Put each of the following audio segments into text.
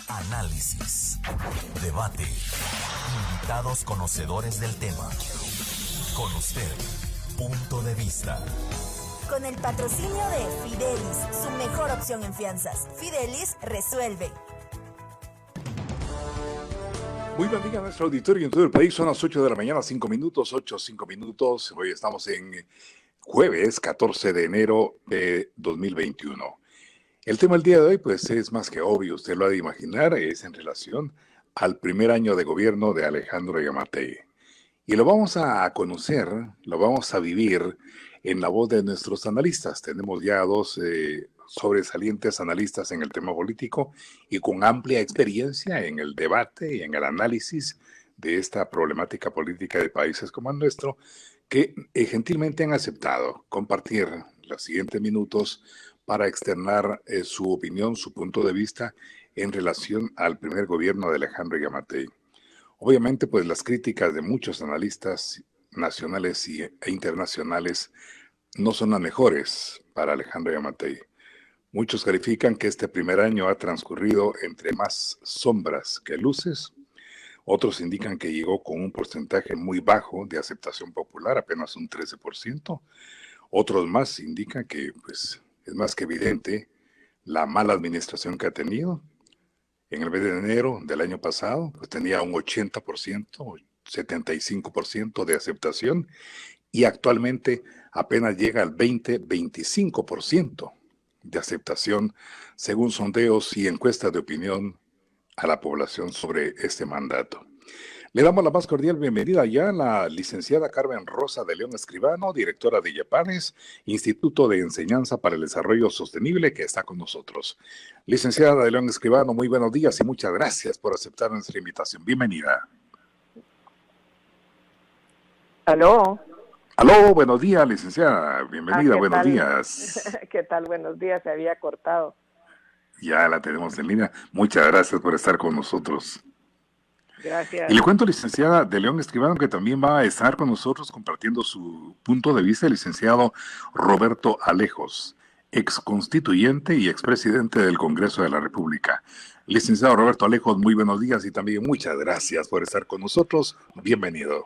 Análisis, debate, invitados conocedores del tema. Con usted, punto de vista. Con el patrocinio de Fidelis, su mejor opción en fianzas. Fidelis resuelve. Muy buen día a nuestro auditorio en todo el país. Son las 8 de la mañana, 5 minutos, 5 minutos. Hoy estamos en jueves 14 de enero de 2021. El tema del día de hoy, pues, es más que obvio, usted lo ha de imaginar, es en relación al primer año de gobierno de Alejandro Yamatei. Y lo vamos a conocer, lo vamos a vivir en la voz de nuestros analistas. Tenemos ya dos sobresalientes analistas en el tema político y con amplia experiencia en el debate y en el análisis de esta problemática política de países como el nuestro, que gentilmente han aceptado compartir los siguientes minutos para externar su opinión, su punto de vista en relación al primer gobierno de Alejandro Yamatei. Obviamente, pues las críticas de muchos analistas nacionales e internacionales no son las mejores para Alejandro Yamatei. Muchos califican que este primer año ha transcurrido entre más sombras que luces. Otros indican que llegó con un porcentaje muy bajo de aceptación popular, apenas un 13%. Otros más indican que, pues, es más que evidente la mala administración que ha tenido. En el mes de enero del año pasado, pues tenía un 80%, 75% de aceptación y actualmente apenas llega al 20-25% de aceptación, según sondeos y encuestas de opinión a la población sobre este mandato. Le damos la más cordial bienvenida ya a la licenciada Carmen Rosa de León Escribano, directora de IEPADES, Instituto de Enseñanza para el Desarrollo Sostenible, que está con nosotros. Licenciada de León Escribano, muy buenos días y muchas gracias por aceptar nuestra invitación. Bienvenida. ¿Aló? Aló, buenos días, licenciada. Bienvenida, buenos tal? días. ¿Qué tal? Buenos días, se había cortado. Ya la tenemos en línea. Muchas gracias por estar con nosotros. Gracias. Y le cuento, licenciada de León Escribano, que también va a estar con nosotros compartiendo su punto de vista, el licenciado Roberto Alejos, ex constituyente y expresidente del Congreso de la República. Licenciado Roberto Alejos, muy buenos días y también muchas gracias por estar con nosotros. Bienvenido.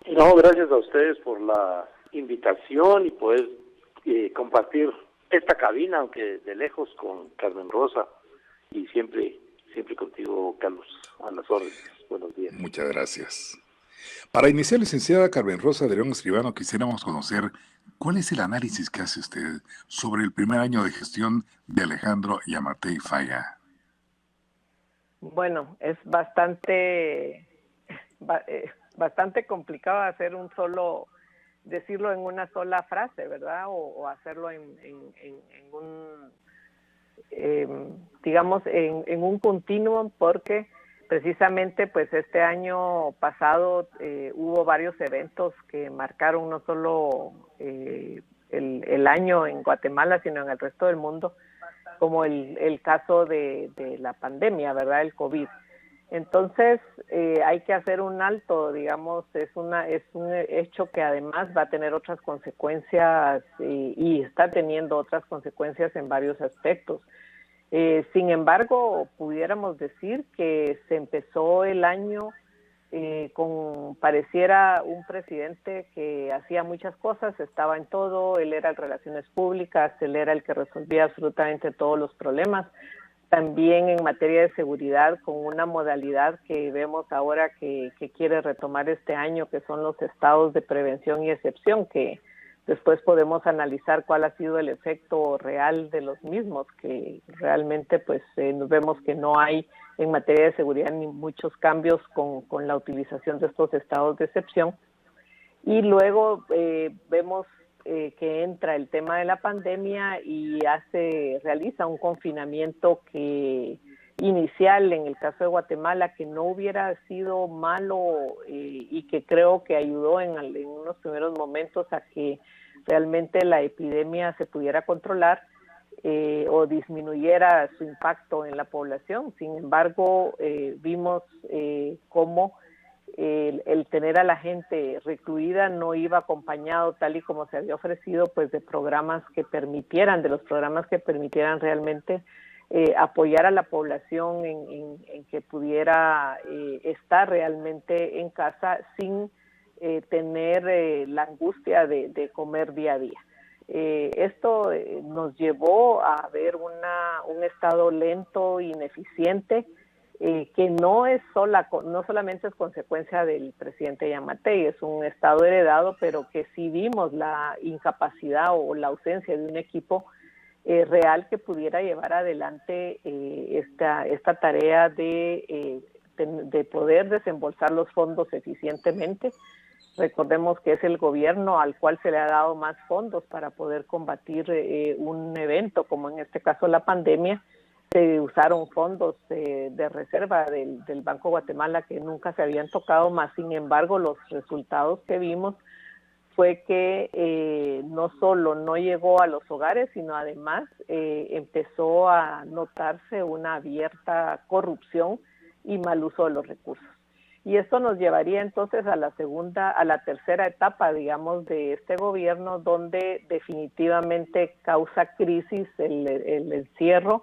No, gracias a ustedes por la invitación y poder compartir esta cabina, aunque de lejos, con Carmen Rosa y siempre contigo, Carlos, a las órdenes. Buenos días. Muchas gracias. Para iniciar, licenciada Carmen Rosa de León Escribano, quisiéramos conocer cuál es el análisis que hace usted sobre el primer año de gestión de Alejandro Yamatei Falla. Bueno, es bastante complicado decirlo en una sola frase, ¿verdad? O hacerlo en un continuum, porque precisamente pues este año pasado hubo varios eventos que marcaron no solo el año en Guatemala, sino en el resto del mundo, como el caso de la pandemia, ¿verdad? El COVID. Entonces hay que hacer un alto, digamos, es un hecho que además va a tener otras consecuencias y está teniendo otras consecuencias en varios aspectos. Sin embargo, pudiéramos decir que se empezó el año pareciera un presidente que hacía muchas cosas, estaba en todo, él era el relaciones públicas, él era el que resolvía absolutamente todos los problemas. También en materia de seguridad, con una modalidad que vemos ahora que quiere retomar este año, que son los estados de prevención y excepción, que después podemos analizar cuál ha sido el efecto real de los mismos, que realmente pues vemos que no hay en materia de seguridad ni muchos cambios con la utilización de estos estados de excepción. Y luego vemos que entra el tema de la pandemia y realiza un confinamiento inicial en el caso de Guatemala, que no hubiera sido malo y que creo que ayudó en unos primeros momentos a que realmente la epidemia se pudiera controlar o disminuyera su impacto en la población. Sin embargo, vimos cómo el tener a la gente recluida no iba acompañado, tal y como se había ofrecido, pues de los programas que permitieran realmente apoyar a la población en que pudiera estar realmente en casa sin tener la angustia de comer día a día. Esto nos llevó a ver un estado lento, ineficiente, que no solamente es consecuencia del presidente Yamatei, es un estado heredado, pero que sí vimos la incapacidad o la ausencia de un equipo real que pudiera llevar adelante esta tarea de poder desembolsar los fondos eficientemente. Recordemos que es el gobierno al cual se le ha dado más fondos para poder combatir un evento, como en este caso la pandemia. Se usaron fondos de reserva del Banco Guatemala que nunca se habían tocado más. Sin embargo, los resultados que vimos fue que no solo no llegó a los hogares, sino además empezó a notarse una abierta corrupción y mal uso de los recursos. Y esto nos llevaría entonces a la tercera etapa, digamos, de este gobierno, donde definitivamente causa crisis el encierro,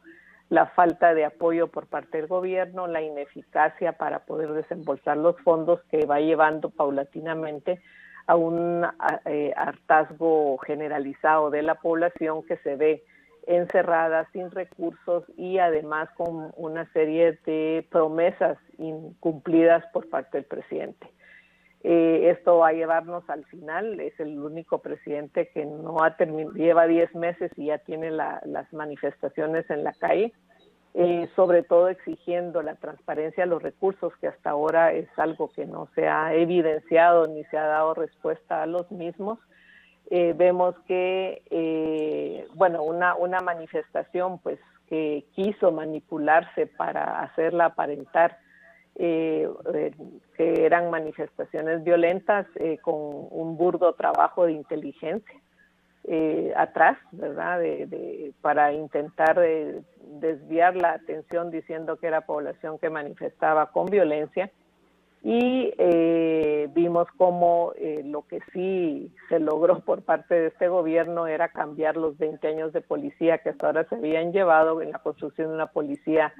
la falta de apoyo por parte del gobierno, la ineficacia para poder desembolsar los fondos, que va llevando paulatinamente a un hartazgo generalizado de la población que se ve encerrada, sin recursos y además con una serie de promesas incumplidas por parte del presidente. Esto va a llevarnos al final, es el único presidente que no ha terminado, lleva 10 meses y ya tiene las manifestaciones en la calle, sobre todo exigiendo la transparencia de los recursos, que hasta ahora es algo que no se ha evidenciado ni se ha dado respuesta a los mismos. Vemos que, una manifestación pues que quiso manipularse para hacerla aparentar que eran manifestaciones violentas con un burdo trabajo de inteligencia atrás, ¿verdad? Para intentar desviar la atención diciendo que era población que manifestaba con violencia. Y vimos cómo lo que sí se logró por parte de este gobierno era cambiar los 20 años de policía que hasta ahora se habían llevado en la construcción de una policía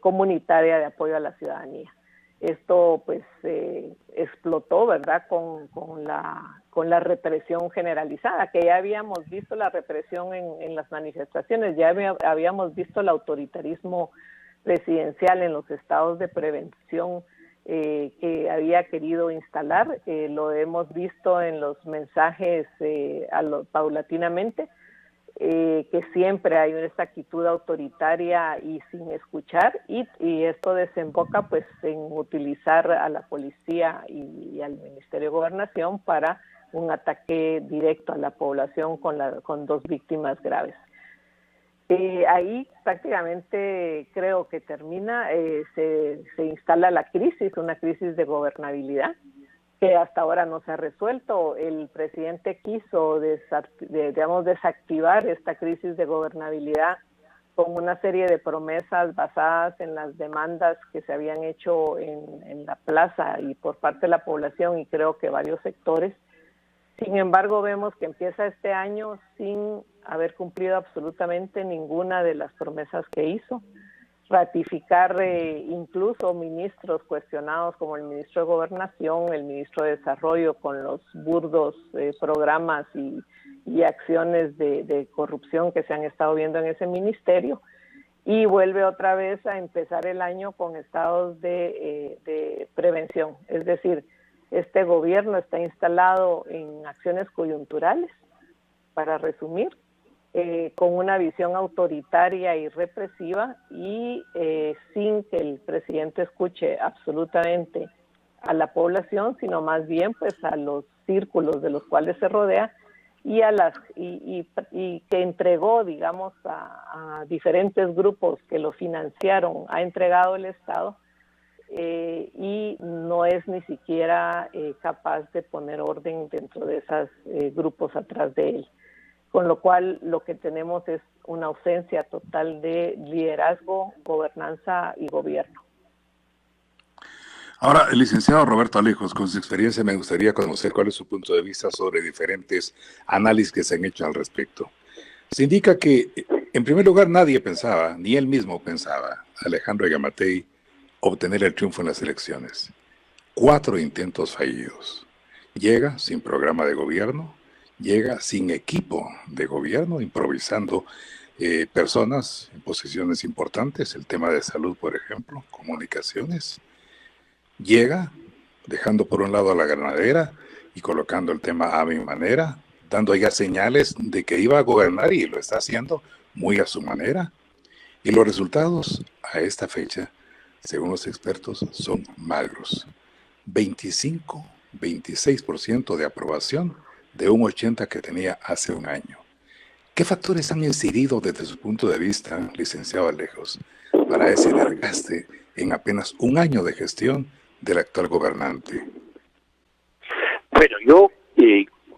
comunitaria de apoyo a la ciudadanía. Esto pues explotó, ¿verdad?, con la represión generalizada, que ya habíamos visto la represión en las manifestaciones, ya habíamos visto el autoritarismo presidencial en los estados de prevención que había querido instalar. Lo hemos visto en los mensajes paulatinamente, que siempre hay esta actitud autoritaria y sin escuchar, y esto desemboca pues en utilizar a la policía y al Ministerio de Gobernación para un ataque directo a la población con 2 víctimas graves. Ahí prácticamente creo que termina, se instala la crisis, una crisis de gobernabilidad que hasta ahora no se ha resuelto. El presidente quiso desactivar esta crisis de gobernabilidad con una serie de promesas basadas en las demandas que se habían hecho en la plaza y por parte de la población y creo que varios sectores. Sin embargo, vemos que empieza este año sin haber cumplido absolutamente ninguna de las promesas que hizo. Ratificar incluso ministros cuestionados como el ministro de Gobernación, el ministro de Desarrollo, con los burdos programas y acciones de corrupción que se han estado viendo en ese ministerio, y vuelve otra vez a empezar el año con estados de prevención. Es decir, este gobierno está instalado en acciones coyunturales, para resumir, con una visión autoritaria y represiva y sin que el presidente escuche absolutamente a la población, sino más bien pues a los círculos de los cuales se rodea y que entregó, digamos, a diferentes grupos que lo financiaron, ha entregado el Estado y no es ni siquiera capaz de poner orden dentro de esos grupos atrás de él. Con lo cual lo que tenemos es una ausencia total de liderazgo, gobernanza y gobierno. Ahora, el licenciado Roberto Alejos, con su experiencia me gustaría conocer cuál es su punto de vista sobre diferentes análisis que se han hecho al respecto. Se indica que En primer lugar, nadie pensaba, ni él mismo pensaba, Alejandro Yamatei, obtener el triunfo en las elecciones. 4 intentos fallidos. Llega sin programa de gobierno, llega sin equipo de gobierno, improvisando personas en posiciones importantes, el tema de salud, por ejemplo, comunicaciones. Llega dejando por un lado a la ganadera y colocando el tema a mi manera, dando ya señales de que iba a gobernar y lo está haciendo muy a su manera. Y los resultados a esta fecha, según los expertos, son malos. 26% de aprobación de un 80% que tenía hace un año. ¿Qué factores han incidido desde su punto de vista, licenciado Alejos, para ese desgaste en apenas un año de gestión del actual gobernante? Bueno, yo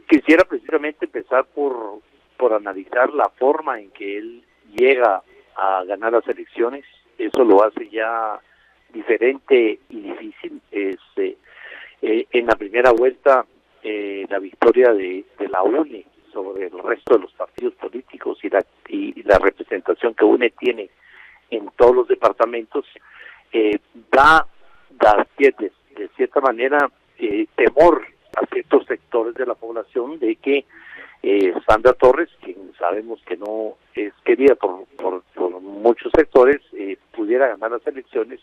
quisiera precisamente empezar por analizar la forma en que él llega a ganar las elecciones. Eso lo hace ya diferente y difícil. En la primera vuelta, la victoria de la UNE sobre el resto de los partidos políticos y la representación que UNE tiene en todos los departamentos da de cierta manera temor a ciertos sectores de la población de que Sandra Torres, quien sabemos que no es querida por muchos sectores, pudiera ganar las elecciones.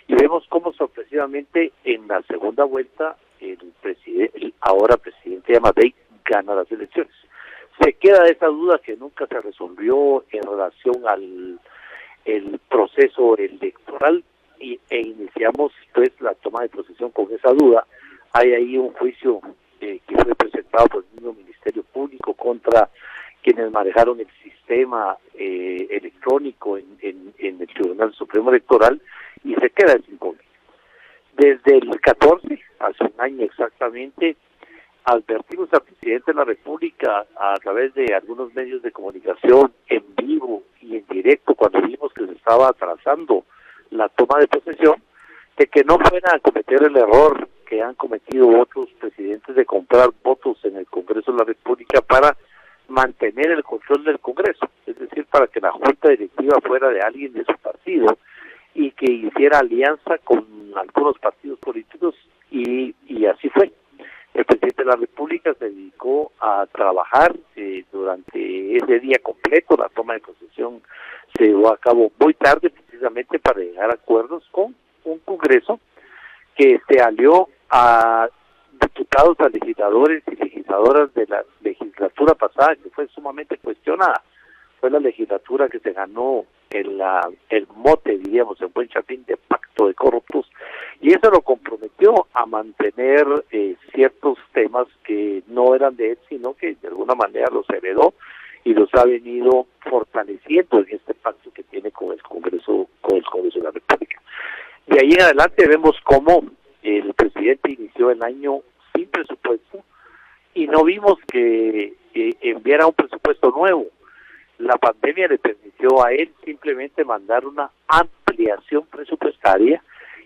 Y vemos cómo sorpresivamente en la segunda vuelta el ahora presidente Yamatei gana las elecciones. Se queda esa duda que nunca se resolvió en relación al el proceso electoral e iniciamos pues la toma de posesión con esa duda. Hay ahí un juicio que fue presentado por el mismo Ministerio Público contra quienes manejaron el sistema electrónico en el Tribunal Supremo Electoral y se queda ese incógnito. Desde el 14, hace un año exactamente, advertimos al presidente de la República a través de algunos medios de comunicación en vivo y en directo cuando vimos que se estaba atrasando la toma de posesión, de que no fuera a cometer el error que han cometido otros presidentes de comprar votos en el Congreso de la República para mantener el control del Congreso, es decir, para que la junta directiva fuera de alguien de su partido y que hiciera alianza con algunos partidos políticos y así fue. El presidente de la República se dedicó a trabajar durante ese día completo. La toma de posesión se llevó a cabo muy tarde, precisamente para llegar a acuerdos con un Congreso que se alió a diputados, a legisladores y legisladoras de la legislatura pasada, que fue sumamente cuestionada. Fue la legislatura que se ganó el mote, diríamos, en buen chapín, de pacto de corruptos, y eso lo comprometió a mantener ciertos temas que no eran de él, sino que de alguna manera los heredó y los ha venido fortaleciendo en este pacto que tiene con el Congreso de la República. De ahí en adelante vemos cómo el presidente inició el año sin presupuesto y no vimos que enviara un presupuesto nuevo. La pandemia le permitió a él simplemente mandar una ampliación presupuestaria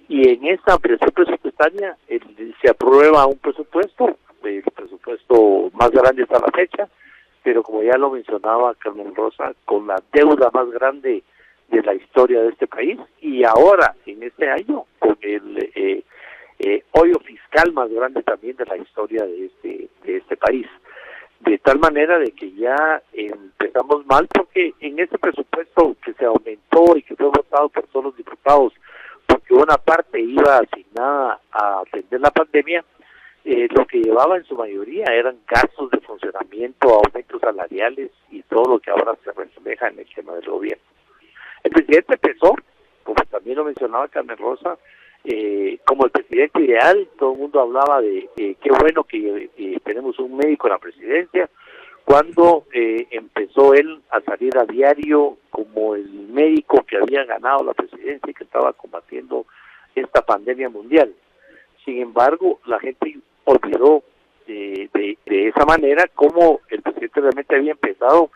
y en esa ampliación presupuestaria se aprueba un presupuesto, el presupuesto más grande hasta la fecha, pero como ya lo mencionaba Carmen Rosa, con la deuda más grande de la historia de este país y ahora en este año con el hoyo fiscal más grande también de la historia de este país. De tal manera de que ya empezamos mal, porque en ese presupuesto que se aumentó y que fue votado por todos los diputados, porque una parte iba asignada a atender la pandemia, lo que llevaba en su mayoría eran gastos de funcionamiento, aumentos salariales y todo lo que ahora se refleja en el tema del gobierno. El presidente empezó, como también lo mencionaba Carmen Rosa, como el presidente ideal. Todo el mundo hablaba de qué bueno que tenemos un médico en la presidencia, cuando empezó él a salir a diario como el médico que había ganado la presidencia y que estaba combatiendo esta pandemia mundial. Sin embargo, la gente olvidó de esa manera cómo el presidente realmente había empezado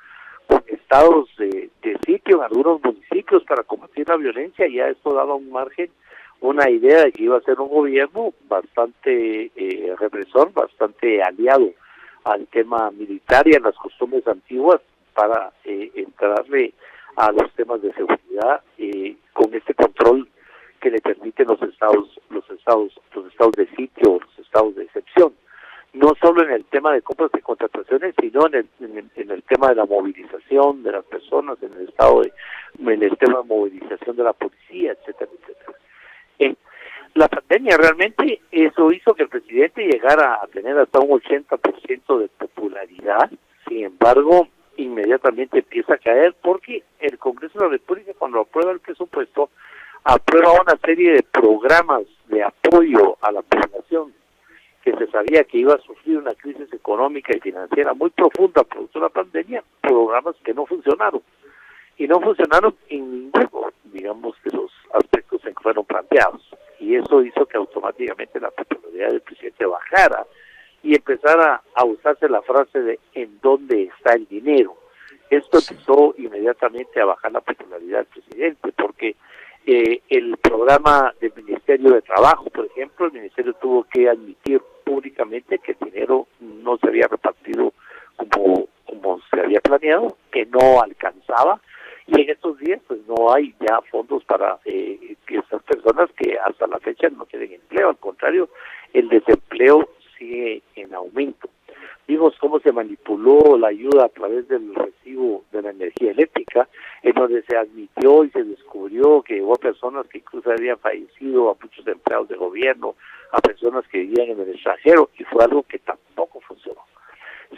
con estados de sitio en algunos municipios para combatir la violencia, y ya esto daba un margen, una idea de que iba a ser un gobierno bastante represor, bastante aliado al tema militar y a las costumbres antiguas para entrarle a los temas de seguridad, con este control que le permiten los estados de sitio, los estados de excepción, no solo en el tema de compras y contrataciones, sino en el tema de la movilización de las personas, en el tema de movilización de la policía, etcétera, etcétera. La pandemia realmente eso hizo que el presidente llegara a tener hasta un 80% de popularidad. Sin embargo, inmediatamente empieza a caer porque el Congreso de la República, cuando aprueba el presupuesto, aprueba una serie de programas de apoyo a la población que se sabía que iba a sufrir una crisis económica y financiera muy profunda producto de la pandemia, programas que no funcionaron. Y no funcionaron en ninguno, digamos, de los aspectos en que fueron planteados. Y eso hizo que automáticamente la popularidad del presidente bajara y empezara a usarse la frase de ¿en dónde está el dinero? Esto empezó inmediatamente a bajar la popularidad del presidente, porque el programa del Ministerio de Trabajo, por ejemplo, el Ministerio tuvo que admitir públicamente que el dinero no se había repartido como se había planeado, que no alcanzaba, y en estos días pues no hay ya fondos para que esas personas que hasta la fecha no tienen empleo, al contrario, el desempleo sigue en aumento. Vimos cómo se manipuló la ayuda a través del recibo de la energía eléctrica, en donde se admitió y se descubrió que hubo personas que incluso habían fallecido, a muchos empleados de gobierno, a personas que vivían en el extranjero, y fue algo que tampoco funcionó.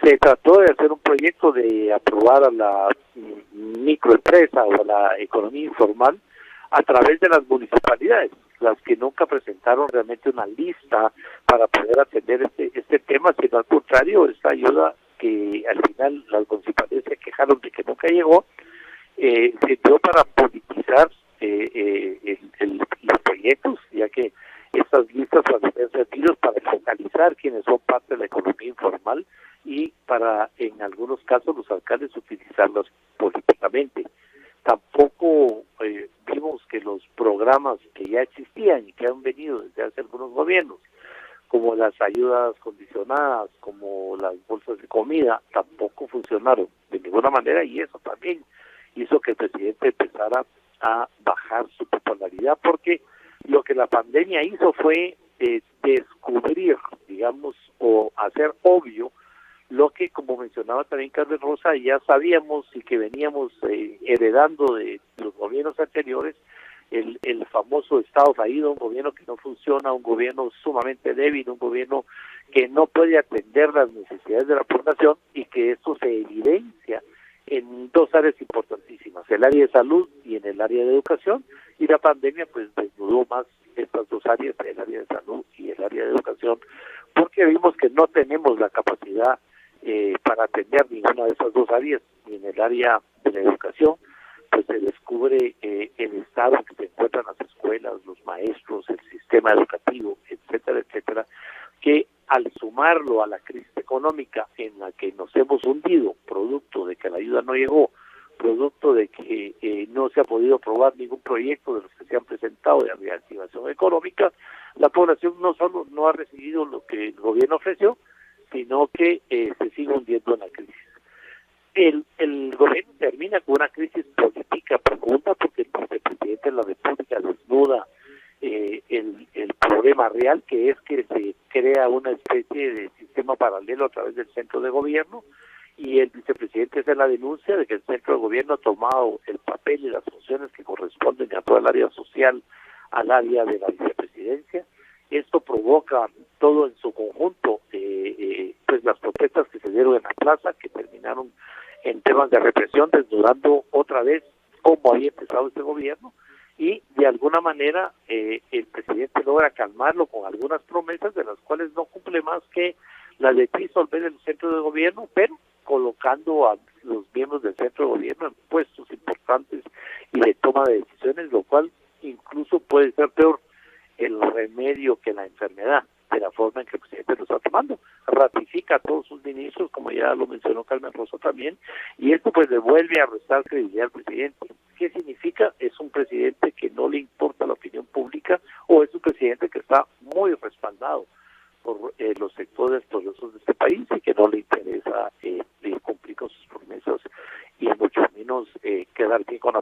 Se trató de hacer un proyecto de aprobar a la microempresa o a la economía informal a través de las municipalidades, las que nunca presentaron realmente una lista para poder atender este tema, sino al contrario, esta ayuda que al final las municipalidades se quejaron de que nunca llegó, sirvió para politizar los proyectos, ya que estas listas van a ser servidos para focalizar quienes son parte de la economía informal y para, en algunos casos, los alcaldes utilizarlas políticamente. Tampoco vimos que los programas que ya existían y que han venido desde hace algunos gobiernos, como las ayudas condicionadas, como las bolsas de comida, tampoco funcionaron de ninguna manera, y eso también hizo que el presidente empezara a bajar su popularidad, porque lo que la pandemia hizo fue descubrir, digamos, o hacer obvio lo que, como mencionaba también Carmen Rosa, ya sabíamos y que veníamos heredando de los gobiernos anteriores, el famoso Estado fallido, un gobierno que no funciona, un gobierno sumamente débil, un gobierno que no puede atender las necesidades de la población, y que esto se evidencia en dos áreas importantísimas, el área de salud y en el área de educación, y la pandemia pues desnudó más estas dos áreas, el área de salud y el área de educación, porque vimos que no tenemos la capacidad para atender ninguna de esas dos áreas. Y en el área de la educación pues se descubre el estado en que se encuentran las escuelas, los maestros, el sistema educativo, etcétera, etcétera, que al sumarlo a la crisis económica en la que nos hemos hundido, producto de que la ayuda no llegó, producto de que no se ha podido aprobar ningún proyecto de los que se han presentado de reactivación económica, la población no solo no ha recibido lo que el gobierno ofreció, sino que se sigue hundiendo en la crisis. El gobierno termina con una crisis política profunda, porque el vicepresidente de la República desnuda el problema real, que es que se crea una especie de sistema paralelo a través del centro de gobierno, y el vicepresidente hace la denuncia de que el centro de gobierno ha tomado el papel y las funciones que corresponden a todo el área social al área de la vicepresidencia. Esto provoca todo en su conjunto, pues las protestas que se dieron en la plaza, que terminaron en temas de represión, desnudando otra vez cómo había empezado este gobierno, y de alguna manera el presidente logra calmarlo con algunas promesas, de las cuales no cumple más que la de disolver el centro de gobierno, pero colocando a los miembros del centro de gobierno en puestos importantes y de toma de decisiones, lo cual incluso puede ser peor el remedio que la enfermedad, de la forma en que el presidente lo está tomando. Ratifica a todos sus ministros, como ya lo mencionó Carmen Rosa también, y esto pues le vuelve a restar credibilidad al presidente. ¿Qué significa? Es un presidente que no le importa la opinión pública, o es un presidente que está muy respaldado por los sectores poderosos de este país, y que no le interesa cumplir con sus promesas, y mucho menos quedar bien con la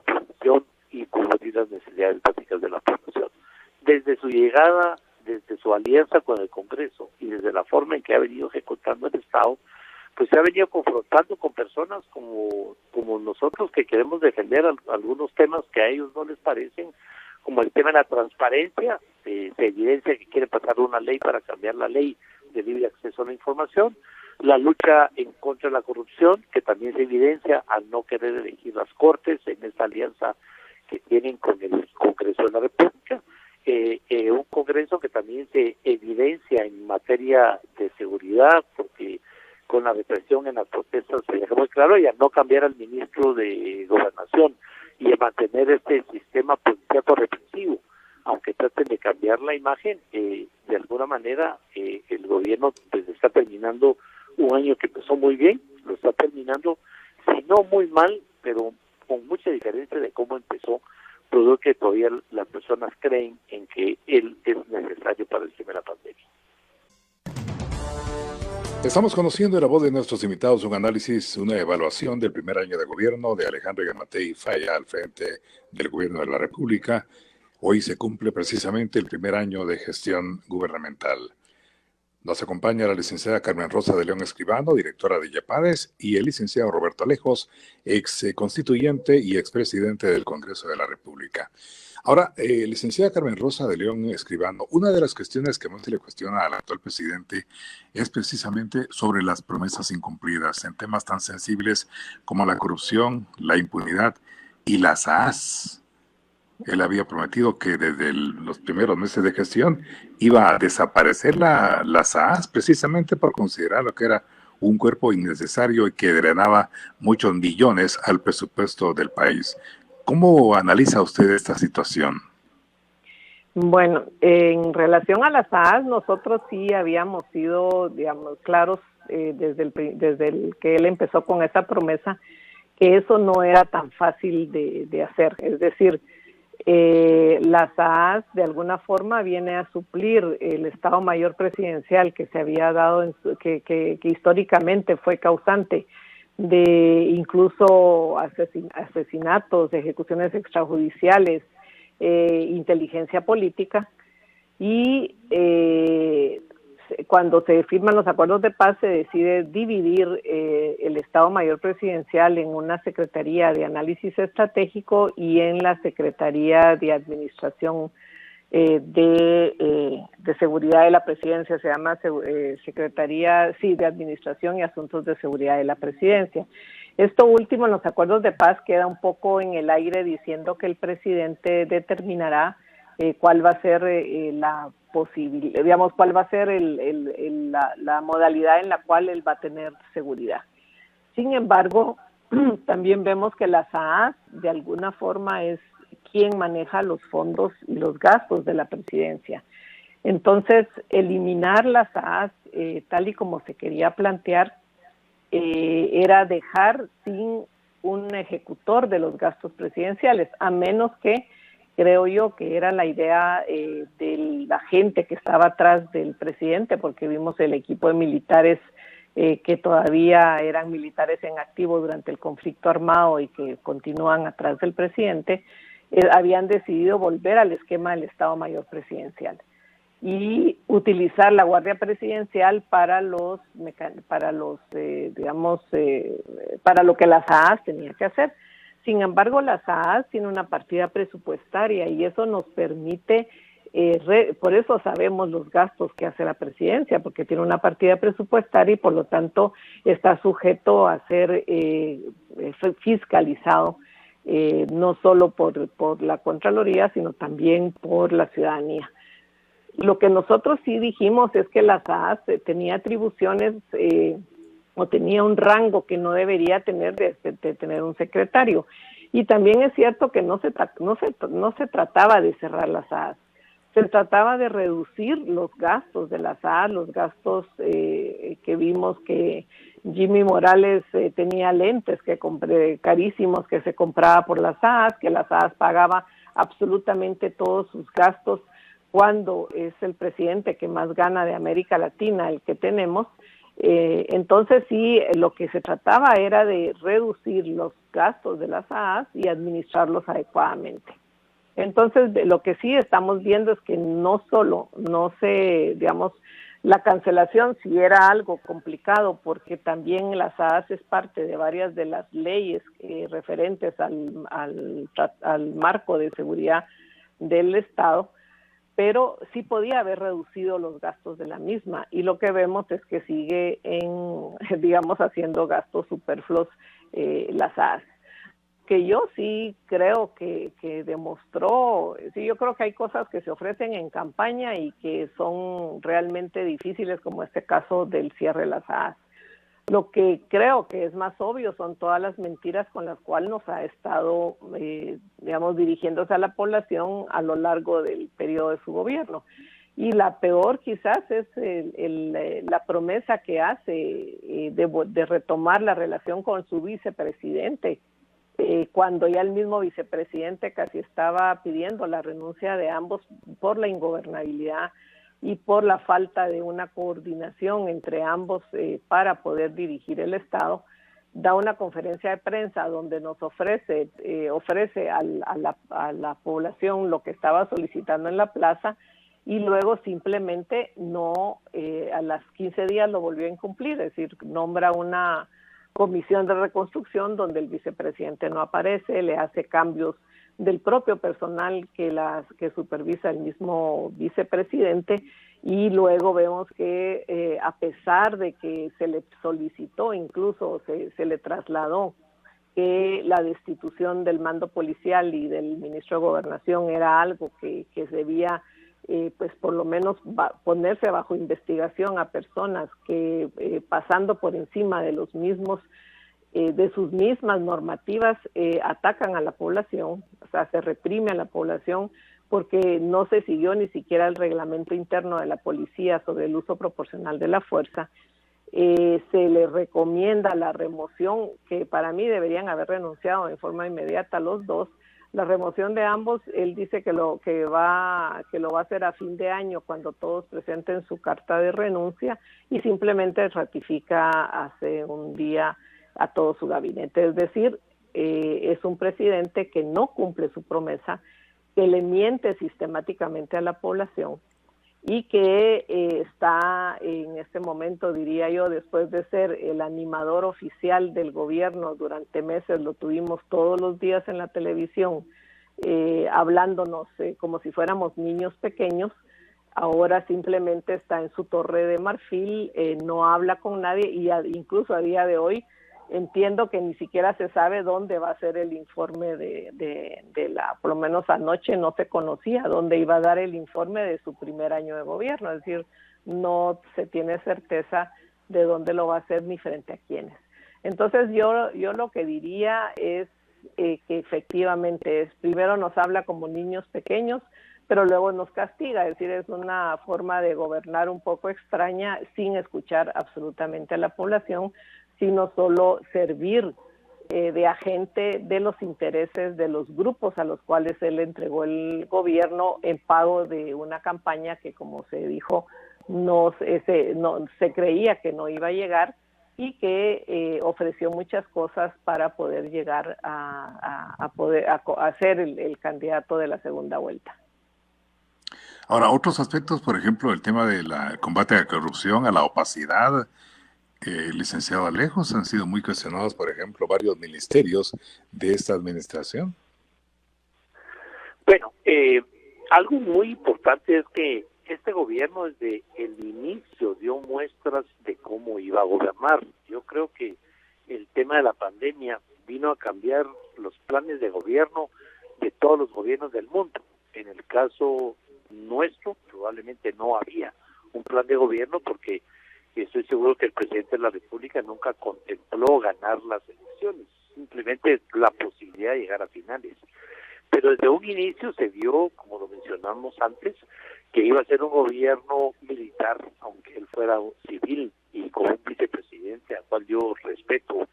económicas de la población. Desde su llegada, desde su alianza con el Congreso y desde la forma en que ha venido ejecutando el Estado, pues se ha venido confrontando con personas como nosotros que queremos defender algunos temas que a ellos no les parecen, como el tema de la transparencia. Se evidencia que quiere pasar una ley para cambiar la ley de libre acceso a la información, la lucha en contra de la corrupción, que también se evidencia al no querer elegir las Cortes en esta alianza que tienen con el Congreso de la República, un Congreso que también se evidencia en materia de seguridad, porque con la represión en las protestas se dejó muy claro, y al no cambiar al ministro de Gobernación y a mantener este sistema policíaco represivo, aunque traten de cambiar la imagen, de alguna manera el gobierno pues está terminando un año que empezó muy bien, lo está terminando, si no muy mal, pero con mucha diferencia de cómo empezó, producto que todavía las personas creen en que él es necesario para el tema de la pandemia. Estamos conociendo en la voz de nuestros invitados un análisis, una evaluación del primer año de gobierno de Alejandro Yamatei Falla al frente del gobierno de la República. Hoy se cumple precisamente el primer año de gestión gubernamental. Nos acompaña la licenciada Carmen Rosa de León Escribano, directora de IEPADES, y el licenciado Roberto Alejos, ex constituyente y expresidente del Congreso de la República. Ahora, licenciada Carmen Rosa de León Escribano, una de las cuestiones que más se le cuestiona al actual presidente es precisamente sobre las promesas incumplidas en temas tan sensibles como la corrupción, la impunidad y las AAS. Él había prometido que desde los primeros meses de gestión iba a desaparecer las AAS precisamente por considerarlo que era un cuerpo innecesario y que drenaba muchos millones al presupuesto del país. ¿Cómo analiza usted esta situación? Bueno, en relación a las AAS, nosotros sí habíamos sido, digamos, claros desde el que él empezó con esa promesa, que eso no era tan fácil de hacer. Es decir, las AAS de alguna forma viene a suplir el Estado Mayor Presidencial que se había dado, que históricamente fue causante de incluso asesinatos, ejecuciones extrajudiciales, inteligencia política, y cuando se firman los acuerdos de paz se decide dividir el Estado Mayor Presidencial en una Secretaría de Análisis Estratégico y en la Secretaría de Administración de Seguridad de la Presidencia. Se llama Secretaría de Administración y Asuntos de Seguridad de la Presidencia. Esto último en los acuerdos de paz queda un poco en el aire, diciendo que el presidente determinará cuál va a ser la posibilidad, digamos, cuál va a ser la modalidad en la cual él va a tener seguridad. Sin embargo, también vemos que las AAS de alguna forma es quien maneja los fondos y los gastos de la presidencia. Entonces, eliminar las AAS tal y como se quería plantear era dejar sin un ejecutor de los gastos presidenciales, a menos que, creo yo, que era la idea de la gente que estaba atrás del presidente, porque vimos el equipo de militares que todavía eran militares en activo durante el conflicto armado y que continúan atrás del presidente, habían decidido volver al esquema del Estado Mayor Presidencial y utilizar la Guardia Presidencial para para lo que las AAS tenían que hacer. Sin embargo, las AAS tienen una partida presupuestaria y eso nos permite, por eso sabemos los gastos que hace la presidencia, porque tiene una partida presupuestaria y por lo tanto está sujeto a ser fiscalizado, no solo por la Contraloría, sino también por la ciudadanía. Lo que nosotros sí dijimos es que las AAS tenía atribuciones o tenía un rango que no debería tener de tener un secretario. Y también es cierto que no se trataba de cerrar las AAS, se trataba de reducir los gastos de las AAS, los gastos que vimos que Jimmy Morales tenía lentes que compré carísimos que se compraba por las AAS, que las AAS pagaba absolutamente todos sus gastos cuando es el presidente que más gana de América Latina, el que tenemos. Entonces sí, lo que se trataba era de reducir los gastos de las AAS y administrarlos adecuadamente. Entonces, lo que sí estamos viendo es que no se, digamos, la cancelación sí era algo complicado porque también las AAS es parte de varias de las leyes referentes al marco de seguridad del Estado, pero sí podía haber reducido los gastos de la misma, y lo que vemos es que sigue digamos, haciendo gastos superfluos las AAS. Que yo sí creo que demostró, sí, yo creo que hay cosas que se ofrecen en campaña y que son realmente difíciles, como este caso del cierre de las AAS. Lo que creo que es más obvio son todas las mentiras con las cuales nos ha estado, digamos, dirigiéndose a la población a lo largo del periodo de su gobierno. Y la peor quizás es la promesa que hace de retomar la relación con su vicepresidente, cuando ya el mismo vicepresidente casi estaba pidiendo la renuncia de ambos por la ingobernabilidad y por la falta de una coordinación entre ambos para poder dirigir el Estado. Da una conferencia de prensa donde nos ofrece a la población lo que estaba solicitando en la plaza, y luego simplemente no, a las 15 días lo volvió a incumplir, es decir, nombra una comisión de reconstrucción donde el vicepresidente no aparece, le hace cambios del propio personal que supervisa el mismo vicepresidente, y luego vemos que a pesar de que se le solicitó, incluso se le trasladó que la destitución del mando policial y del ministro de Gobernación era algo que debía pues por lo menos ponerse bajo investigación a personas que pasando por encima de los mismos de sus mismas normativas atacan a la población, o sea, se reprime a la población porque no se siguió ni siquiera el reglamento interno de la policía sobre el uso proporcional de la fuerza. Se le recomienda la remoción, que para mí deberían haber renunciado en forma inmediata los dos. La remoción de ambos, él dice que lo va a hacer a fin de año cuando todos presenten su carta de renuncia, y simplemente ratifica hace un día a todo su gabinete. Es decir, es un presidente que no cumple su promesa, que le miente sistemáticamente a la población y que está en este momento, diría yo, después de ser el animador oficial del gobierno durante meses, lo tuvimos todos los días en la televisión, hablándonos como si fuéramos niños pequeños. Ahora simplemente está en su torre de marfil, no habla con nadie, y incluso a día de hoy entiendo que ni siquiera se sabe dónde va a ser el informe por lo menos anoche no se conocía dónde iba a dar el informe de su primer año de gobierno, es decir, no se tiene certeza de dónde lo va a hacer ni frente a quiénes. Entonces yo lo que diría es que efectivamente primero nos habla como niños pequeños, pero luego nos castiga, es decir, es una forma de gobernar un poco extraña sin escuchar absolutamente a la población, sino solo servir de agente de los intereses de los grupos a los cuales él entregó el gobierno en pago de una campaña que, como se dijo, no se creía que no iba a llegar, y que ofreció muchas cosas para poder llegar a ser el candidato de la segunda vuelta. Ahora, otros aspectos, por ejemplo, el tema del combate a la corrupción, a la opacidad, licenciado Alejos, han sido muy cuestionados, por ejemplo, varios ministerios de esta administración. Bueno, algo muy importante es que este gobierno desde el inicio dio muestras de cómo iba a gobernar. Yo creo que el tema de la pandemia vino a cambiar los planes de gobierno de todos los gobiernos del mundo. En el caso nuestro, probablemente no había un plan de gobierno porque estoy seguro que el presidente de la República nunca contempló ganar las elecciones, simplemente la posibilidad de llegar a finales. Pero desde un inicio se vio, como lo mencionamos antes, que iba a ser un gobierno militar, aunque él fuera civil y con un vicepresidente al cual yo respeto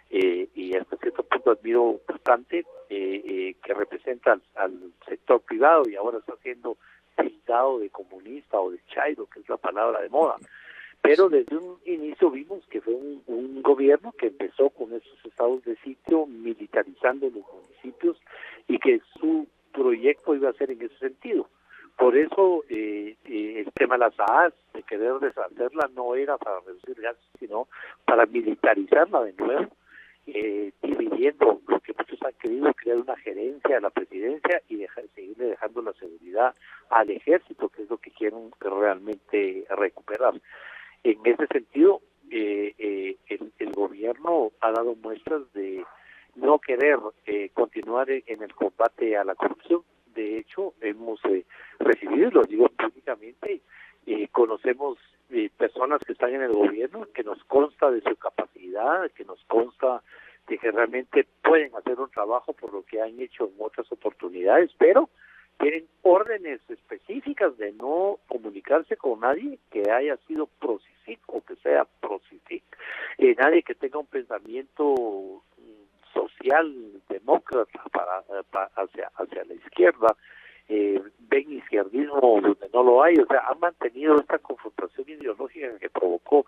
y hasta cierto punto admiro bastante, que representa al sector privado y ahora está siendo tildado de comunista o de chairo, que es la palabra de moda. Pero desde un inicio vimos que fue un gobierno que empezó con esos estados de sitio, militarizando los municipios, y que su proyecto iba a ser en ese sentido. Por eso el tema de las AAS, de querer deshacerla, no era para reducir gastos, sino para militarizarla de nuevo, dividiendo lo que muchos han querido, crear una gerencia a la presidencia y seguirle dejando la seguridad al ejército, que es lo que quieren realmente recuperar. En ese sentido, el gobierno ha dado muestras de no querer continuar en el combate a la corrupción. De hecho, hemos recibido, y lo digo públicamente, conocemos personas que están en el gobierno, que nos consta de su capacidad, que nos consta de que realmente pueden hacer un trabajo por lo que han hecho en otras oportunidades, pero tienen órdenes específicas de no comunicarse con nadie que haya sido pro-CICIG o que sea pro-CICIG, nadie que tenga un pensamiento social, demócrata hacia la izquierda, ven izquierdismo donde no lo hay. O sea, han mantenido esta confrontación ideológica que provocó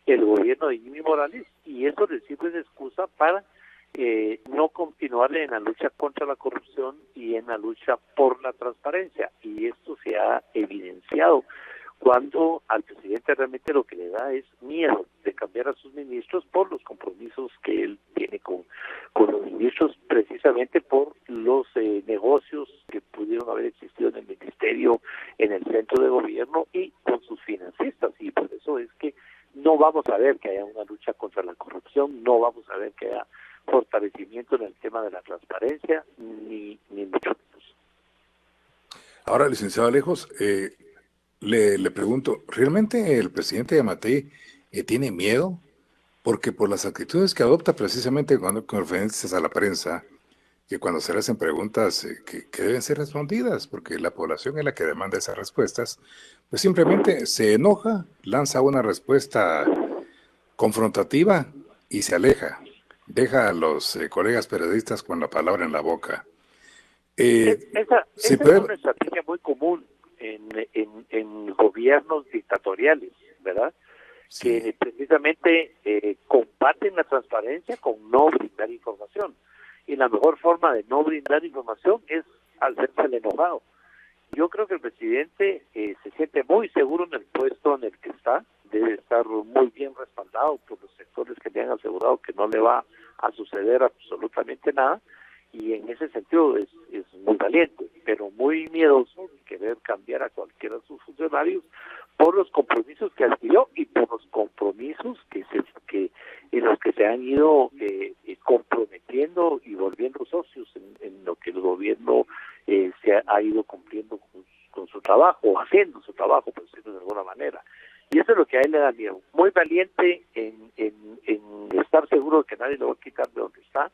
el gobierno de Jimmy Morales, y eso les sirve de excusa para no continuar en la lucha contra la corrupción y en la lucha por la transparencia. Y esto se ha evidenciado cuando al presidente realmente lo que le da es miedo de cambiar a sus ministros por los compromisos que él tiene con los ministros, precisamente por los negocios que pudieron haber existido en el ministerio, en el centro de gobierno y con sus financistas. Y por eso es que no vamos a ver que haya una lucha contra la corrupción, no vamos a ver que haya fortalecimiento en el tema de la transparencia, ni mucho menos. Ahora, licenciado Alejos, le pregunto, ¿realmente el presidente Yamatei tiene miedo? Porque por las actitudes que adopta precisamente cuando conferencias a la prensa, que cuando se le hacen preguntas que deben ser respondidas, porque la población es la que demanda esas respuestas, pues simplemente se enoja, lanza una respuesta confrontativa y se aleja. Deja a los colegas periodistas con la palabra en la boca. Esa es una estrategia muy común en gobiernos dictatoriales, ¿verdad? Sí. Que precisamente combaten la transparencia con no brindar información. Y la mejor forma de no brindar información es hacerse el enojado. Yo creo que el presidente se siente muy seguro en el puesto en el que está, debe estar muy bien respaldado por los sectores que le han asegurado que no le va a suceder absolutamente nada, y en ese sentido es muy valiente, pero muy miedoso de querer cambiar a cualquiera de sus funcionarios por los compromisos que adquirió y por los compromisos en los que se han ido comprometiendo y volviendo socios en lo que el gobierno se ha ido cumpliendo con su trabajo, o haciendo su trabajo, por decirlo de alguna manera. Y eso es lo que a él le da miedo. Muy valiente en estar seguro de que nadie lo va a quitar de donde está,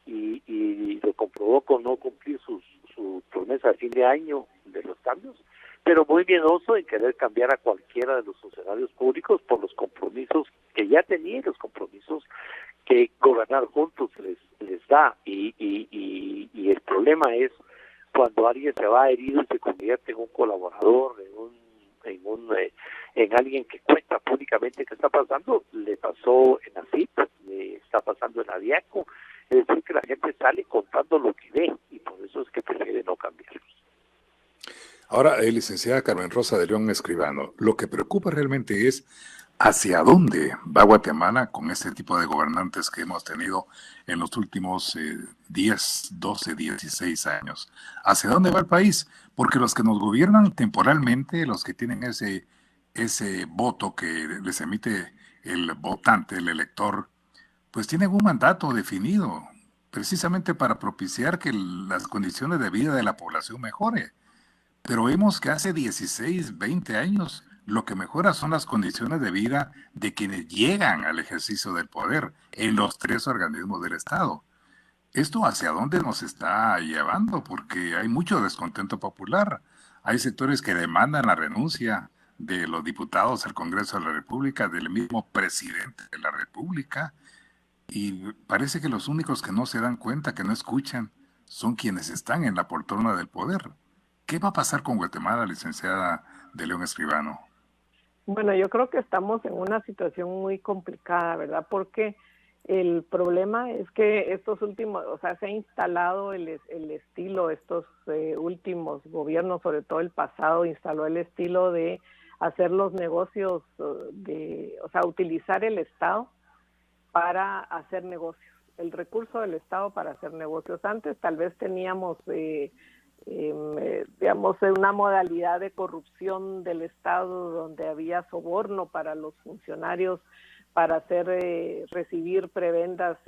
y lo comprobó con no cumplir su promesa de fin de año de los cambios, pero muy miedoso en querer cambiar a cualquiera de los funcionarios públicos por los compromisos que ya tenía y los compromisos que gobernar juntos les da. Y el problema es cuando alguien se va herido y se convierte en un colaborador, en alguien que cuenta públicamente qué está pasando. Le pasó en ACIP, le está pasando en ADIACO. Es decir, que la gente sale contando lo que ve, y por eso es que prefiere no cambiarlos. Ahora, licenciada Carmen Rosa de León Escribano, lo que preocupa realmente es hacia dónde va Guatemala con este tipo de gobernantes que hemos tenido en los últimos 10, 12, 16 años. ¿Hacia dónde va el país? Porque los que nos gobiernan temporalmente, los que tienen ese voto que les emite el votante, el elector, pues tienen un mandato definido, precisamente para propiciar que las condiciones de vida de la población mejore. Pero vemos que hace 16, 20 años lo que mejora son las condiciones de vida de quienes llegan al ejercicio del poder en los 3 organismos del Estado. ¿Esto hacia dónde nos está llevando? Porque hay mucho descontento popular. Hay sectores que demandan la renuncia de los diputados al Congreso de la República, del mismo presidente de la República, y parece que los únicos que no se dan cuenta, que no escuchan, son quienes están en la poltrona del poder. ¿Qué va a pasar con Guatemala, licenciada de León Escribano? Bueno, yo creo que estamos en una situación muy complicada, ¿verdad? Porque El problema es que estos últimos, o sea, se ha instalado el estilo, estos últimos gobiernos, sobre todo el pasado, instaló el estilo de hacer los negocios, o sea, utilizar el Estado para hacer negocios, el recurso del Estado para hacer negocios. Antes tal vez teníamos, digamos, una modalidad de corrupción del Estado donde había soborno para los funcionarios para hacer recibir prebendas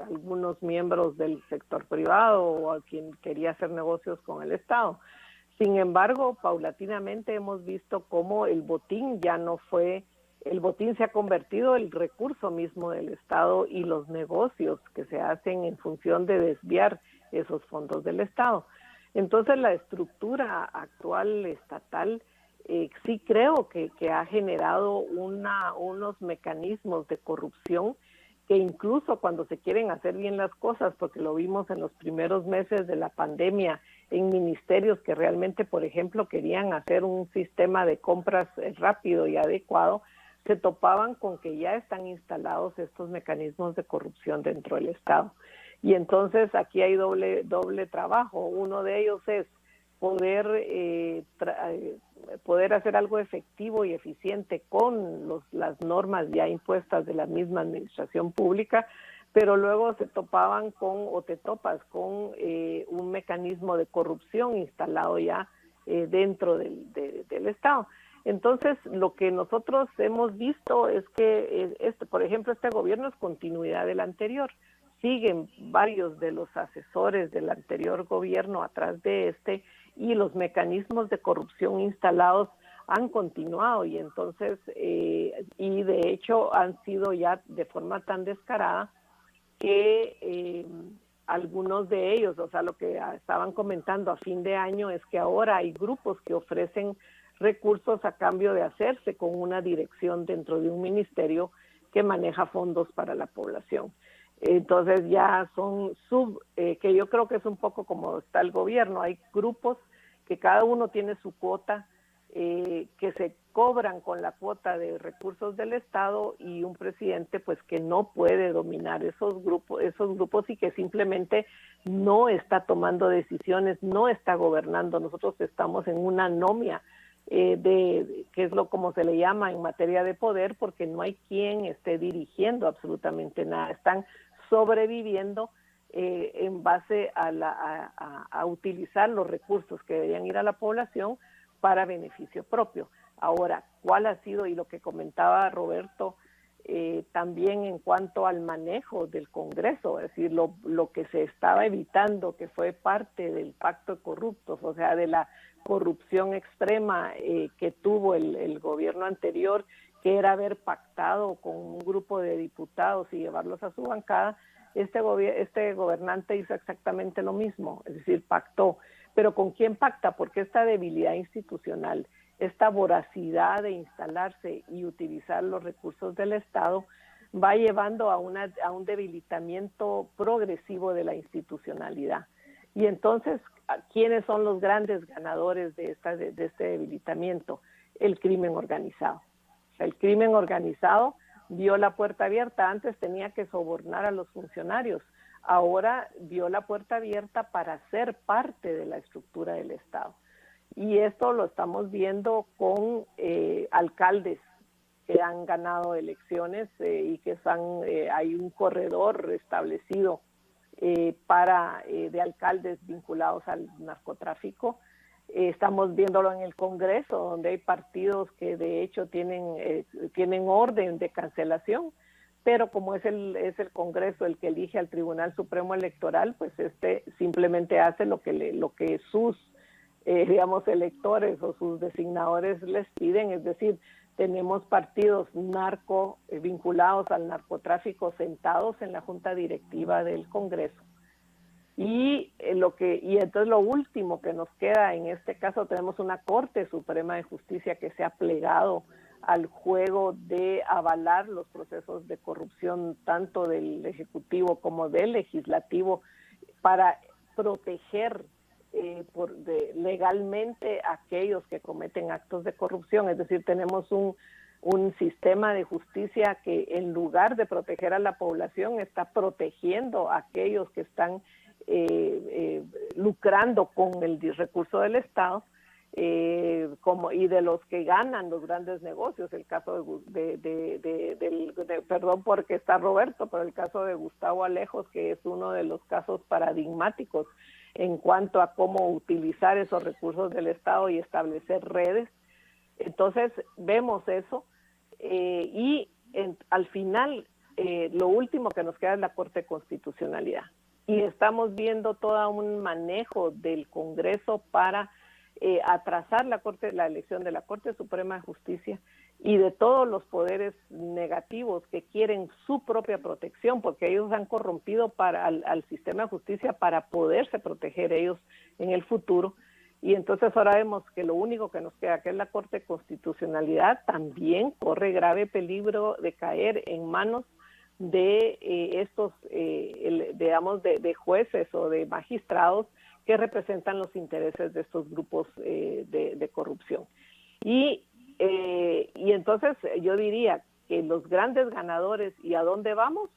algunos miembros del sector privado o a quien quería hacer negocios con el Estado. Sin embargo, paulatinamente hemos visto cómo el botín ya no fue, el botín se ha convertido en el recurso mismo del Estado y los negocios que se hacen en función de desviar esos fondos del Estado. Entonces, la estructura actual estatal sí creo que ha generado unos mecanismos de corrupción que incluso cuando se quieren hacer bien las cosas, porque lo vimos en los primeros meses de la pandemia, en ministerios que realmente, por ejemplo, querían hacer un sistema de compras rápido y adecuado, se topaban con que ya están instalados estos mecanismos de corrupción dentro del Estado. Y entonces aquí hay doble trabajo. Uno de ellos es poder hacer algo efectivo y eficiente con las normas ya impuestas de la misma administración pública, pero luego se topaban te topas con un mecanismo de corrupción instalado ya dentro del Estado. Entonces, lo que nosotros hemos visto es que, por ejemplo, este gobierno es continuidad del anterior. Siguen varios de los asesores del anterior gobierno atrás de y los mecanismos de corrupción instalados han continuado y entonces, y de hecho han sido ya de forma tan descarada que algunos de ellos, o sea, lo que estaban comentando a fin de año es que ahora hay grupos que ofrecen recursos a cambio de hacerse con una dirección dentro de un ministerio que maneja fondos para la población. Entonces ya son que yo creo que es un poco como está el gobierno, hay grupos que cada uno tiene su cuota, que se cobran con la cuota de recursos del Estado y un presidente pues que no puede dominar esos grupos y que simplemente no está tomando decisiones, no está gobernando. Nosotros estamos en una anomia que es como se le llama en materia de poder, porque no hay quien esté dirigiendo absolutamente nada, están sobreviviendo en base a utilizar los recursos que deberían ir a la población para beneficio propio. Ahora, ¿cuál ha sido? Y lo que comentaba Roberto, también en cuanto al manejo del Congreso, es decir, lo que se estaba evitando, que fue parte del pacto de corruptos, o sea, de la corrupción extrema que tuvo el gobierno anterior, que era haber pactado con un grupo de diputados y llevarlos a su bancada. Este gobernante hizo exactamente lo mismo, es decir, pactó. Pero ¿con quién pacta? Porque esta debilidad institucional, esta voracidad de instalarse y utilizar los recursos del Estado va llevando a un debilitamiento progresivo de la institucionalidad. Y entonces, ¿quiénes son los grandes ganadores de este debilitamiento? El crimen organizado. O sea, el crimen organizado vio la puerta abierta. Antes tenía que sobornar a los funcionarios. Ahora vio la puerta abierta para ser parte de la estructura del Estado. Y esto lo estamos viendo con alcaldes que han ganado elecciones y que hay un corredor establecido de alcaldes vinculados al narcotráfico. Estamos viéndolo en el Congreso, donde hay partidos que de hecho tienen orden de cancelación, pero como es el Congreso el que elige al Tribunal Supremo Electoral, pues simplemente hace lo que sus digamos electores o sus designadores les piden, es decir, tenemos partidos vinculados al narcotráfico sentados en la junta directiva del Congreso. Y entonces lo último que nos queda en este caso, tenemos una Corte Suprema de Justicia que se ha plegado al juego de avalar los procesos de corrupción tanto del Ejecutivo como del Legislativo para proteger legalmente a aquellos que cometen actos de corrupción. Es decir, tenemos un sistema de justicia que en lugar de proteger a la población está protegiendo a aquellos que están lucrando con el recurso del Estado, y de los que ganan los grandes negocios. El caso perdón porque está Roberto, pero el caso de Gustavo Alejos, que es uno de los casos paradigmáticos en cuanto a cómo utilizar esos recursos del Estado y establecer redes. Entonces vemos eso, al final lo último que nos queda es la Corte de Constitucionalidad, y estamos viendo todo un manejo del Congreso para atrasar la elección de la Corte Suprema de Justicia y de todos los poderes negativos que quieren su propia protección, porque ellos han corrompido al sistema de justicia para poderse proteger ellos en el futuro. Y entonces ahora vemos que lo único que nos queda, que es la Corte de Constitucionalidad, también corre grave peligro de caer en manos de estos, de jueces o de magistrados que representan los intereses de estos grupos de corrupción. Y entonces yo diría que los grandes ganadores, ¿y a dónde vamos?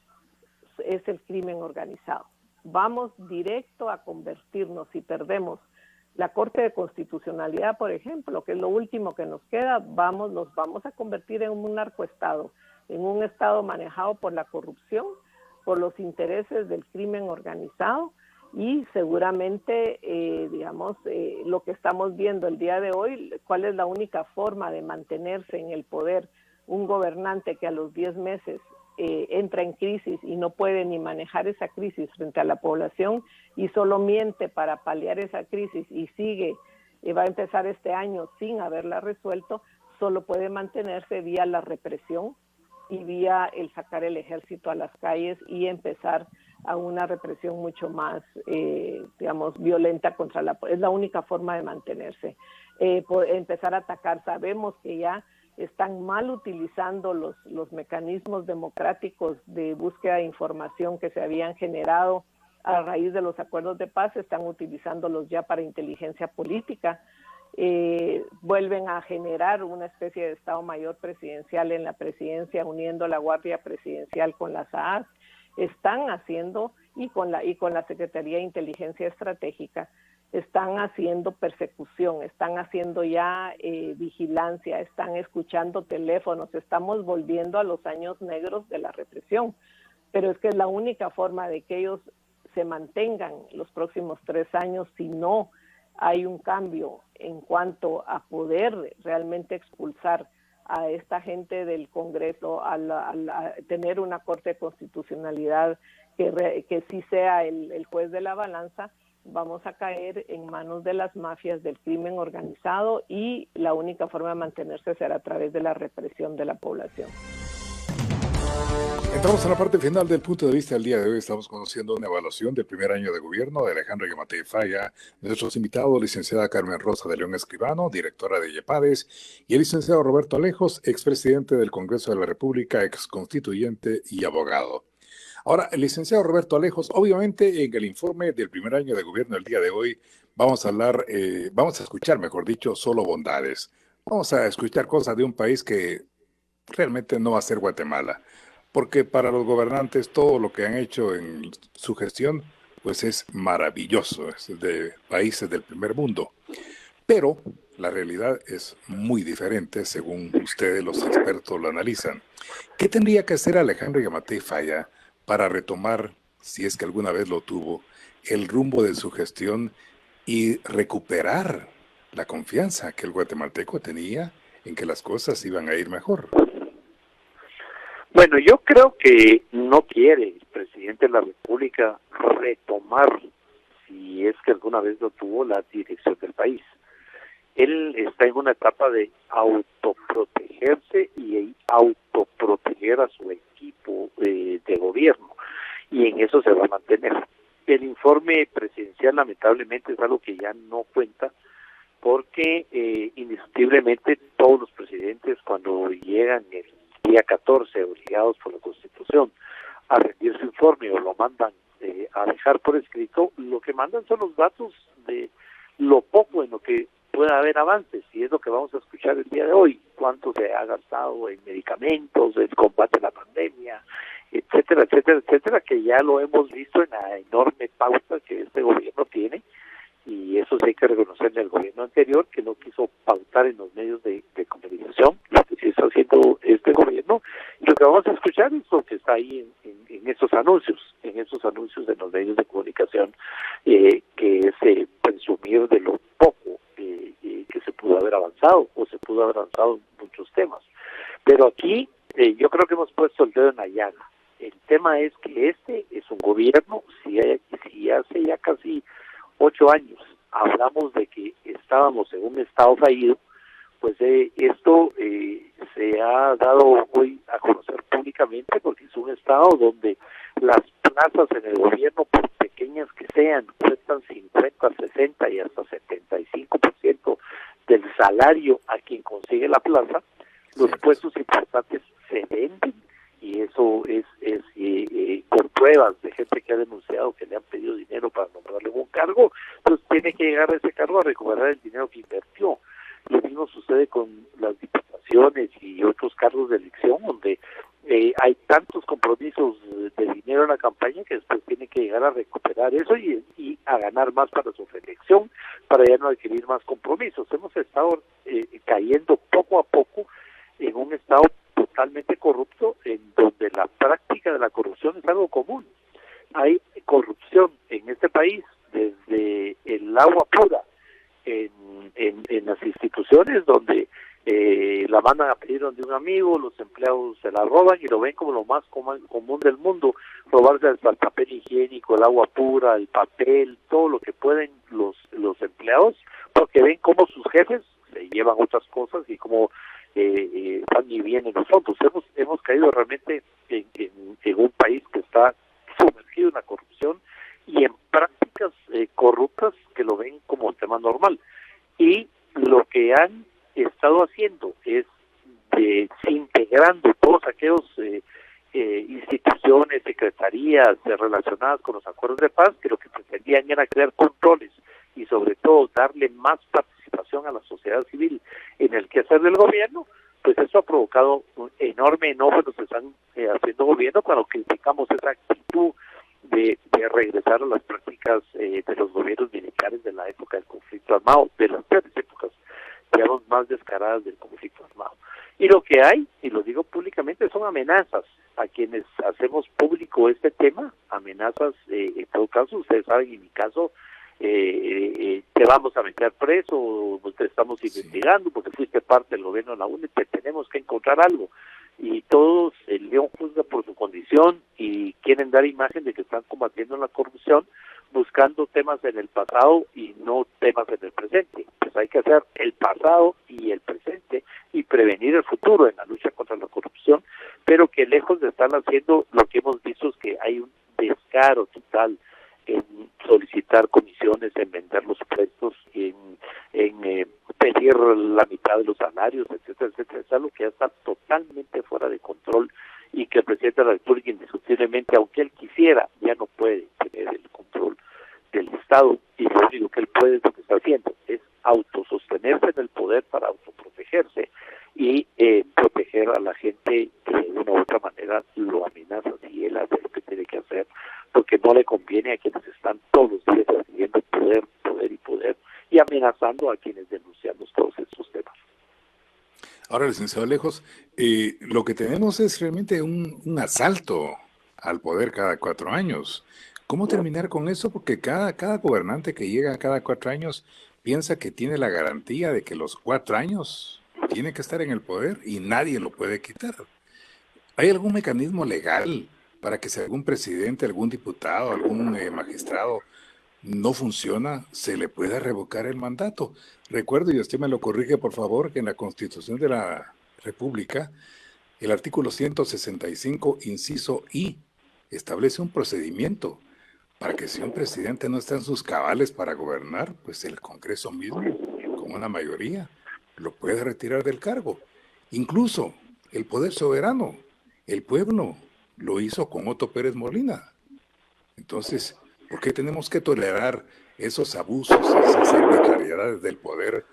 Es el crimen organizado. Vamos directo a convertirnos, si perdemos la Corte de Constitucionalidad, por ejemplo, que es lo último que nos queda, nos vamos a convertir en un narcoestado, en un estado manejado por la corrupción, por los intereses del crimen organizado, y seguramente, lo que estamos viendo el día de hoy, cuál es la única forma de mantenerse en el poder un gobernante que a los 10 meses entra en crisis y no puede ni manejar esa crisis frente a la población y solo miente para paliar esa crisis y va a empezar este año sin haberla resuelto, solo puede mantenerse vía la represión y vía el sacar el ejército a las calles y empezar a una represión mucho más, violenta es la única forma de mantenerse. Empezar a atacar, sabemos que ya están mal utilizando los mecanismos democráticos de búsqueda de información que se habían generado a raíz de los acuerdos de paz, están utilizándolos ya para inteligencia política. Vuelven a generar una especie de Estado Mayor presidencial en la presidencia, uniendo la Guardia Presidencial con las AAS. Están haciendo, y con la Secretaría de Inteligencia Estratégica, están haciendo persecución, están haciendo ya vigilancia, están escuchando teléfonos, estamos volviendo a los años negros de la represión, pero es que es la única forma de que ellos se mantengan los próximos 3 años si no hay un cambio en cuanto a poder realmente expulsar a esta gente del Congreso, a tener una Corte de Constitucionalidad que sí sea el juez de la balanza. Vamos a caer en manos de las mafias del crimen organizado y la única forma de mantenerse será a través de la represión de la población. Entramos a la parte final del punto de vista del día de hoy. Estamos conociendo una evaluación del primer año de gobierno de Alejandro Yamatei Falla, nuestros invitados, licenciada Carmen Rosa de León Escribano, directora de IEPADES, y el licenciado Roberto Alejos, expresidente del Congreso de la República, exconstituyente y abogado. Ahora, el licenciado Roberto Alejos, obviamente en el informe del primer año de gobierno del día de hoy vamos a escuchar, mejor dicho, solo bondades. Vamos a escuchar cosas de un país que realmente no va a ser Guatemala, porque para los gobernantes todo lo que han hecho en su gestión pues es maravilloso, es de países del primer mundo. Pero la realidad es muy diferente según ustedes los expertos lo analizan. ¿Qué tendría que hacer Alejandro Yamatei Falla para retomar, si es que alguna vez lo tuvo, el rumbo de su gestión y recuperar la confianza que el guatemalteco tenía en que las cosas iban a ir mejor? Bueno, yo creo que no quiere el presidente de la República retomar, si es que alguna vez lo tuvo, la dirección del país. Él está en una etapa de autoprotegerse y autoproteger a su equipo de gobierno, y en eso se va a mantener. El informe presidencial lamentablemente es algo que ya no cuenta, porque indiscutiblemente todos los presidentes, cuando llegan el día 14, obligados por la Constitución a rendir su informe o lo mandan a dejar por escrito, lo que mandan son los datos de lo poco en lo que pueda haber avances, y es lo que vamos a escuchar el día de hoy. cuánto se ha gastado en medicamentos, en combate a la pandemia, etcétera, etcétera, etcétera, que ya lo hemos visto en la enorme pauta que este gobierno tiene, y eso sí hay que reconocerle al gobierno anterior, que no quiso pautar en los medios de comunicación, lo que sí está haciendo este gobierno, y lo que vamos a escuchar es lo que está ahí en esos anuncios en los medios de comunicación, que es presumir de lo poco que se pudo haber avanzado, o se pudo haber avanzado en muchos temas. Pero aquí yo creo que hemos puesto el dedo en la llaga. El tema es que este es un gobierno, si hace ya casi 8 años hablamos de que estábamos en un estado fallido, pues esto se ha dado hoy a conocer públicamente, porque es un estado donde las plazas en el gobierno, por pequeñas que sean, cuestan 50, 60 y hasta 75% del salario a quien consigue la plaza. Los puestos importantes se venden, y eso es por pruebas de gente que ha denunciado que le han pedido dinero para nombrarle un cargo, pues tiene que llegar a ese cargo a recuperar el dinero que invirtió. Lo mismo sucede con las diputaciones y otros cargos de elección, donde hay tantos compromisos de dinero en la campaña que después tiene que llegar a recuperar eso y a ganar más para su reelección, para ya no adquirir más compromisos. Hemos estado cayendo poco a poco en un estado totalmente corrupto, en donde la práctica de la corrupción es algo común. Hay corrupción en este país desde el agua pura, en las instituciones donde la mandan a pedir donde un amigo, los empleados se la roban y lo ven como lo más común del mundo, robarse hasta el papel higiénico, el agua pura, el papel, todo lo que pueden los empleados, porque ven cómo sus jefes se llevan otras cosas y cómo van y vienen los fondos. Hemos caído realmente en un país que está sumergido en la corrupción y en prácticas corruptas que lo ven como un tema normal. Y lo que han estado haciendo es desintegrando todos aquellos instituciones, secretarías relacionadas con los acuerdos de paz, que lo que pretendían era crear controles y sobre todo darle más participación a la sociedad civil en el quehacer del gobierno. Pues eso ha provocado un enorme enojo en los que están haciendo gobierno cuando criticamos esa actitud de regresar a las prácticas de los gobiernos militares de la época del conflicto armado, de las peores épocas, digamos, más descaradas del conflicto armado. Y lo que hay, y lo digo públicamente, son amenazas a quienes hacemos público este tema, amenazas, en todo caso, ustedes saben, en mi caso, te vamos a meter preso, te estamos investigando porque fuiste parte del gobierno de la UNE, te tenemos que encontrar algo. Y todos, el león juzga por su condición y quieren dar imagen de que están combatiendo la corrupción, buscando temas en el pasado y no temas en el presente. Pues hay que hacer el pasado y el presente y prevenir el futuro en la lucha contra la corrupción, pero que lejos de estar haciendo, lo que hemos visto es que hay un descaro total en solicitar comisiones, en vender los puestos, en pedir la mitad de los salarios, etcétera, etcétera. Es algo que ya está totalmente fuera de control y que el presidente de la República indiscutiblemente, aunque él quisiera, ya no puede tener el control del Estado, y lo único que él puede, es lo que está haciendo, es autosostenerse en el poder para autoprotegerse y proteger a la gente que de una u otra manera lo amenaza si él hace lo que tiene que hacer, porque no le conviene a quienes están todos los días recibiendo poder, poder y poder, y amenazando a quienes denunciamos todos estos temas. Ahora, licenciado Lejos, lo que tenemos es realmente un asalto al poder cada 4 años. ¿Cómo terminar con eso? Porque cada gobernante que llega cada 4 años piensa que tiene la garantía de que los 4 años tiene que estar en el poder y nadie lo puede quitar. ¿Hay algún mecanismo legal para que si algún presidente, algún diputado, algún magistrado no funciona, se le pueda revocar el mandato? Recuerdo, y usted me lo corrige por favor, que en la Constitución de la República, el artículo 165, inciso I, establece un procedimiento para que si un presidente no está en sus cabales para gobernar, pues el Congreso mismo, con una mayoría, lo puede retirar del cargo. Incluso el poder soberano, el pueblo, lo hizo con Otto Pérez Molina. Entonces, ¿por qué tenemos que tolerar esos abusos, esas arbitrariedades del poder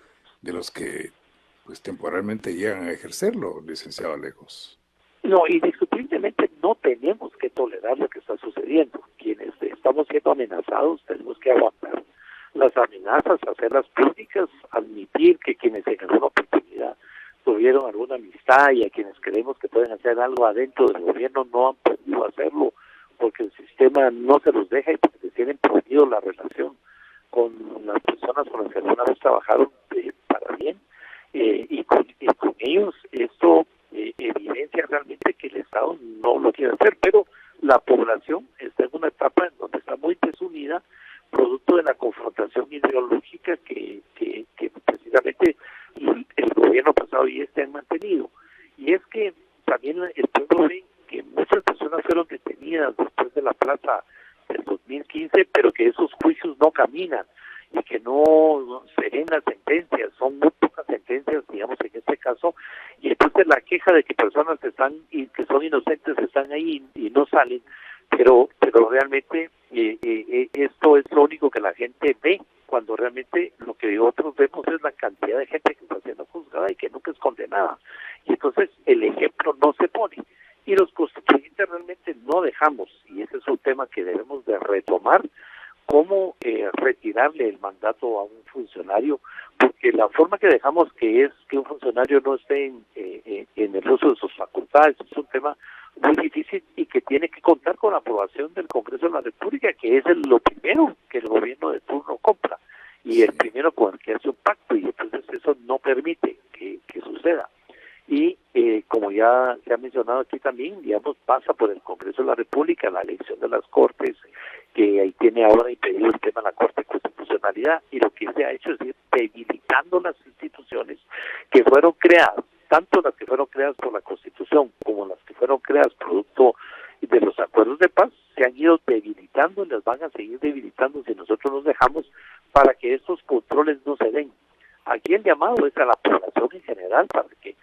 de los que pues temporalmente llegan a ejercerlo, licenciado Alejos. No, indiscutiblemente no tenemos que tolerar lo que está sucediendo. Quienes estamos siendo amenazados tenemos que aguantar las amenazas, hacerlas públicas, admitir que quienes en alguna oportunidad tuvieron alguna amistad y a quienes creemos que pueden hacer algo adentro del gobierno no han podido hacerlo porque el sistema no se los deja y porque tienen prohibido la relación con las personas con las que alguna vez trabajaron para bien, y con ellos esto evidencia realmente que el Estado no lo quiere hacer, pero la población está en una etapa en donde está muy desunida, producto de la confrontación ideológica que precisamente el gobierno pasado y han mantenido. Y es que también el pueblo ve que muchas personas fueron detenidas después de la plaza del 2015, pero que esos juicios no caminan y que no se ven las sentencias, son muy pocas sentencias, digamos, en este caso, y entonces la queja de que personas que son inocentes están ahí y no salen, pero realmente esto es lo único que la gente ve, cuando realmente lo que otros vemos es la cantidad de gente que está siendo juzgada y que nunca es condenada, y entonces el ejemplo no se pone, y los constituyentes realmente no dejamos, y ese es un tema que debemos de retomar, cómo retirarle el mandato a un funcionario, porque la forma que dejamos que es que un funcionario no esté en el uso de sus facultades es un tema muy difícil y que tiene que contar con la aprobación del Congreso de la República, que es lo primero que el gobierno de turno compra y el primero con el que hace un pacto, y entonces eso no permite que suceda. Y como ya se ha mencionado aquí también, digamos, pasa por el Congreso de la República, la elección de las Cortes, que ahí tiene ahora impedido el tema de la Corte de Constitucionalidad, y lo que se ha hecho es ir debilitando las instituciones que fueron creadas, tanto las que fueron creadas por la Constitución como las que fueron creadas producto de los acuerdos de paz, se han ido debilitando y las van a seguir debilitando si nosotros nos dejamos, para que estos controles no se den. Aquí el llamado es a la población en general para que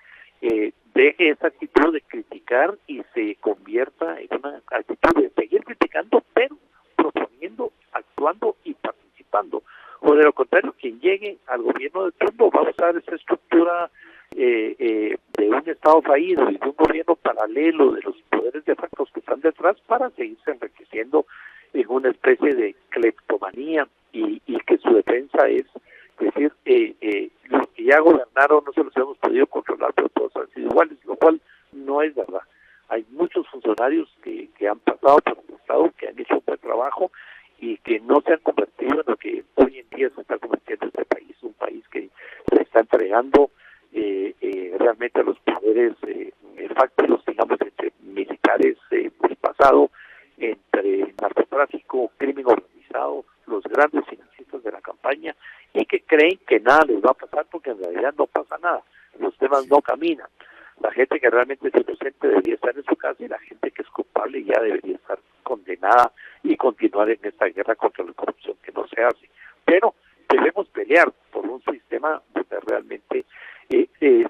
deje esa actitud de criticar y se convierta en una actitud de seguir criticando, pero proponiendo, actuando y participando. O de lo contrario, quien llegue al gobierno de turno va a usar esa estructura de un Estado fallido y de un gobierno paralelo de los poderes de facto que están detrás para seguirse enriqueciendo en una especie de cleptomanía y que su defensa es decir, los que ya gobernaron no se los hemos podido controlar, pero todos han sido iguales, lo cual no es verdad. Hay muchos funcionarios que han pasado por el Estado, que han hecho un buen trabajo y que no se han convertido en lo que hoy en día se está convirtiendo este país, un país que se está entregando realmente a los poderes fácticos, digamos, entre militares del pasado, entre narcotráfico, crimen organizado, los grandes financistas de la campaña, y que creen que nada les va a pasar porque en realidad no pasa nada, los temas no caminan. La gente que realmente es inocente debería estar en su casa y la gente que es culpable ya debería estar condenada y continuar en esta guerra contra la corrupción que no se hace. Pero debemos pelear por un sistema donde realmente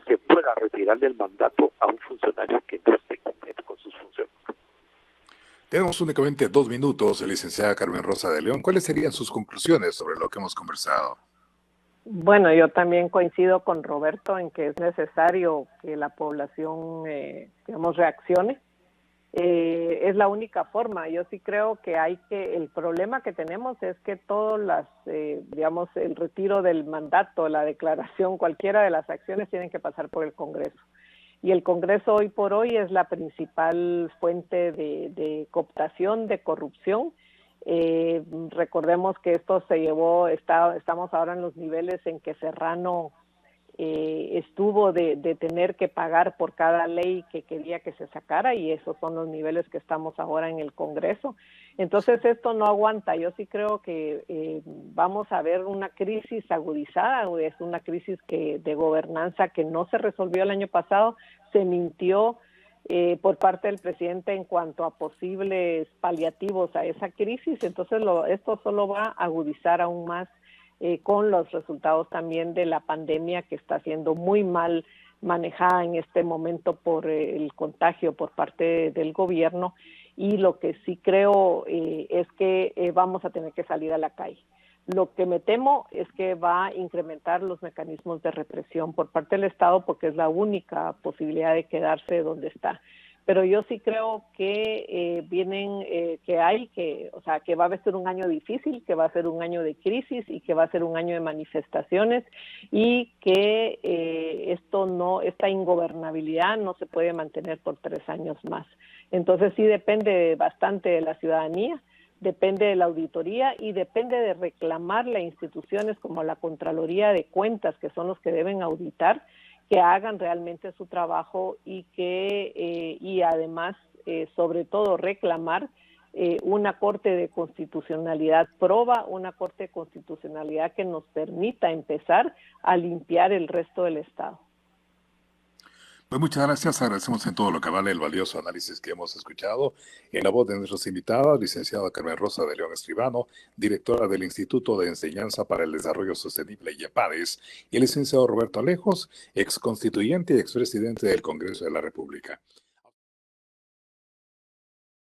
se pueda retirar del mandato a un funcionario que no esté cumpliendo con sus funciones. Tenemos únicamente 2 minutos, licenciada Carmen Rosa de León. ¿Cuáles serían sus conclusiones sobre lo que hemos conversado? Bueno, yo también coincido con Roberto en que es necesario que la población, digamos, reaccione. Es la única forma. Yo sí creo que el problema que tenemos es que digamos, el retiro del mandato, la declaración, cualquiera de las acciones tienen que pasar por el Congreso. Y el Congreso hoy por hoy es la principal fuente de cooptación, de corrupción. Recordemos que esto estamos ahora en los niveles en que Serrano estuvo de tener que pagar por cada ley que quería que se sacara, y esos son los niveles que estamos ahora en el Congreso. Entonces esto no aguanta. Yo sí creo que vamos a ver una crisis agudizada, es una crisis de gobernanza que no se resolvió el año pasado, se mintió por parte del presidente en cuanto a posibles paliativos a esa crisis. Entonces esto solo va a agudizar aún más con los resultados también de la pandemia, que está siendo muy mal manejada en este momento por el contagio por parte del gobierno. Y lo que sí creo es que vamos a tener que salir a la calle. Lo que me temo es que va a incrementar los mecanismos de represión por parte del Estado, porque es la única posibilidad de quedarse donde está. Pero yo sí creo que que va a ser un año difícil, que va a ser un año de crisis y que va a ser un año de manifestaciones, y que esta ingobernabilidad no se puede mantener por 3 años más. Entonces sí depende bastante de la ciudadanía, depende de la auditoría y depende de reclamarle a instituciones como la Contraloría de Cuentas, que son los que deben auditar, que hagan realmente su trabajo y además, sobre todo, reclamar una Corte de Constitucionalidad proba, una Corte de Constitucionalidad que nos permita empezar a limpiar el resto del Estado. Pues muchas gracias, agradecemos en todo lo que vale el valioso análisis que hemos escuchado en la voz de nuestros invitados, licenciada Carmen Rosa de León Escribano, directora del Instituto de Enseñanza para el Desarrollo Sostenible IEPADES, y el licenciado Roberto Alejos, ex constituyente y expresidente del Congreso de la República.